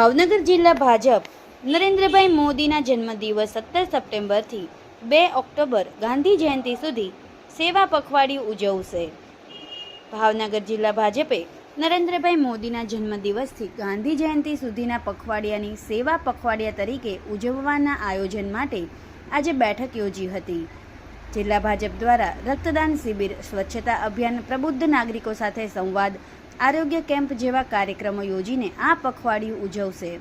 ભાવનગર જિલ્લા ભાજપ નરેન્દ્રભાઈ મોદીના જન્મદિવસ 17 સપ્ટેમ્બરથી 2 ઓક્ટોબર ગાંધી જયંતિ સુધી સેવા પખવાડિયું ઉજવશે। ભાવનગર જિલ્લા ભાજપે નરેન્દ્રભાઈ મોદીના જન્મદિવસથી ગાંધી જયંતિ સુધીના પખવાડિયાની સેવા પખવાડિયા તરીકે ઉજવવાના આયોજન માટે આજે બેઠક યોજી હતી। જિલ્લા ભાજપ દ્વારા રક્તદાન શિબિર, સ્વચ્છતા અભિયાન, પ્રબુદ્ધ નાગરિકો સાથે સંવાદ, આરોગ્ય કેમ્પ જેવા કાર્યક્રમો યોજીને આ પખવાડિયું ઉજવશે।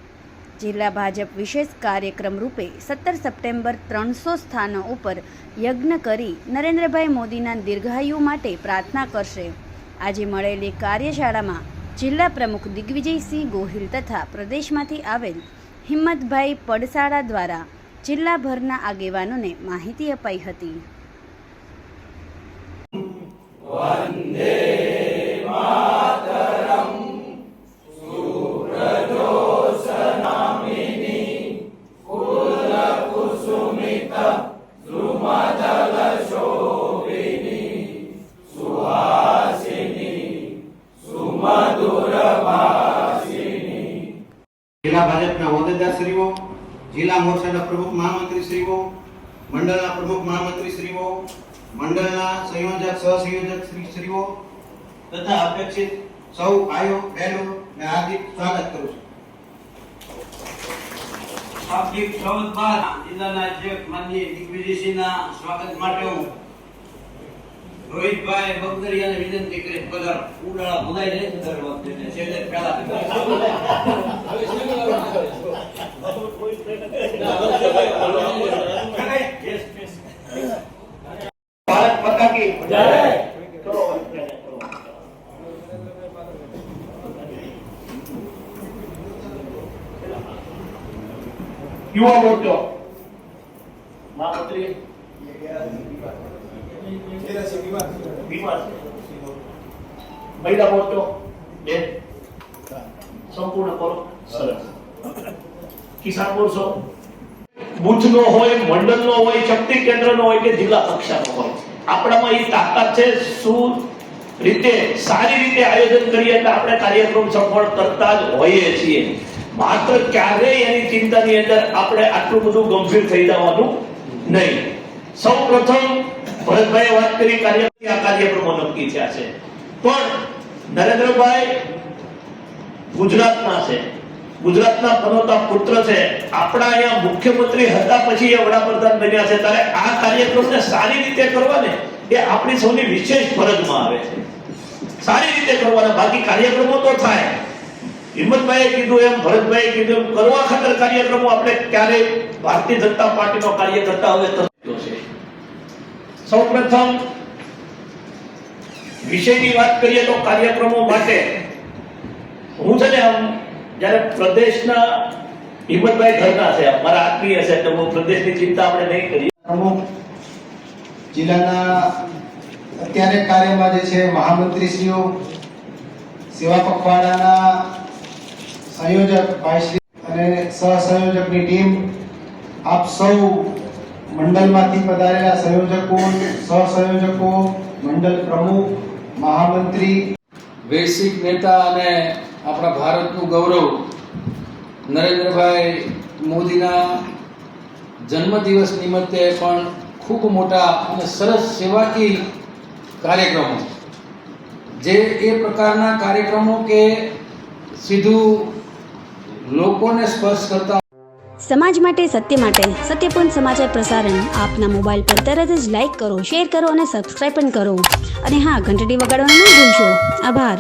જિલ્લા ભાજપ વિશેષ કાર્યક્રમ રૂપે 17 સપ્ટેમ્બર 300 સ્થાનો ઉપર યજ્ઞ કરી નરેન્દ્રભાઈ મોદીના દીર્ઘાયુ માટે પ્રાર્થના કરશે। આજે મળેલી કાર્યશાળામાં જિલ્લા પ્રમુખ દિગ્વિજયસિંહ ગોહિલ તથા પ્રદેશમાંથી આવેલ હિંમતભાઈ પડસાળા દ્વારા જિલ્લાભરના આગેવાનોને માહિતી અપાઈ હતી। વંદે માતરમ સુરજોસનામિની કુલકુસુમિત દ્રુમદલ શોભિની સુહાસિની સુમધુર ભાષિની। જિલ્લા ભાજપના હોદ્દેદારશ્રીઓ, જિલ્લા મોરચાના પ્રમુખ મહામંત્રીશ્રીઓ, મંડળના પ્રમુખ મહામંત્રીશ્રીઓ, મંડળના સંયોજક સહસંયોજક શ્રીઓ તથા અપેક્ષિત સૌ ભાઈઓ બહેનોને હાર્દિક સ્વાગત કરું છું। શાબ્દિક સ્વાગત બાદ જિલ્લાના અધ્યક્ષ માનનીય દિગ્વિજયસિંહના સ્વાગત માટે હું રોહિતભાઈ બગદરિયાને વિનંતી કરી પધાર ઉડાળા ભગાઈ જાય દર વખતે છેલ્લે પહેલા ભારત માતા કી જય। યુવા મોરચો મહામંત્રી મહિલા મોરચો સંપૂર્ણ કરો સરસ। કિસાન મોરચો બુથનો હોય, મંડળનો હોય, શક્તિ કેન્દ્રનો હોય કે જિલ્લા કક્ષાનો હોય, આપણામાં એ તાકાત છે શું રીતે સારી રીતે આયોજન કરીએ એટલે આપણે કાર્યક્રમ સફળ કરતા જ હોઈએ છીએ। માત્ર ક્યારેય એની ચિંતાની અંદર આપણે આટલું બધું ગંભીર થઈ જવાનું નહીં। સૌ પ્રથમ ભરતભાઈએ વાત કરી આ કાર્યક્રમો નક્કી થયા છે, પણ નરેન્દ્રભાઈ ગુજરાતના છે, ગુજરાતના પનોતા પુત્ર છે, આપણા અહીંયા મુખ્યમંત્રી હતા પછી એ વડાપ્રધાન બન્યા છે, ત્યારે આ કાર્યક્રમને સારી રીતે કરવાને એ આપણી સૌની વિશેષ ફરજમાં આવે છે। સારી રીતે કરવાના, બાકી કાર્યક્રમો તો થાય, હિંમતભાઈએ કીધું એમ, ભરતભાઈએ કીધું કરવા ખાતર કાર્યક્રમો આપણે ક્યારેય ભારતીય જનતા પાર્ટીનો કાર્યકર્તા હવે કર્યો છે। સૌપ્રથમ વિષયની વાત કરીએ તો કાર્યક્રમો માટે હું છે ને જ્યારે પ્રદેશના હિંમતભાઈ ઘરના છે, મારા આત્મીય છે, તો પ્રદેશની ચિંતા આપણે નહીં કરીએ। પ્રમુખ જિલ્લાના અત્યારે કાર્યમાં જે છે મહામંત્રીશ્રીઓ, સેવા પખવાડાના સંયોજક ભાઈશ્રી અને સહસંયોજકની ટીમ, આપ સૌ મંડળમાંથી પધારેલા સંયોજકો, સહસંયોજકો, મંડળ પ્રમુખ, મહામંત્રી, વૈશ્વિક નેતા અને આપણા ભારતનું ગૌરવ નરેન્દ્રભાઈ મોદીના જન્મદિવસ નિમિત્તે પણ ખૂબ મોટા અને સરસ સેવાકીય કાર્યક્રમો, જે એ પ્રકારના કાર્યક્રમો કે સીધું લોકોને સ્પર્શ કરતા। સમાજ માટે, સત્ય માટે, સત્યપૂર્ણ સમાચાર પ્રસારણ આપના મોબાઈલ પર તરત જ લાઈક કરો, શેર કરો અને સબસ્ક્રાઈબ પણ કરો। અને હા, ઘંટડી વગાડવાનું ન ભૂલશો। આભાર।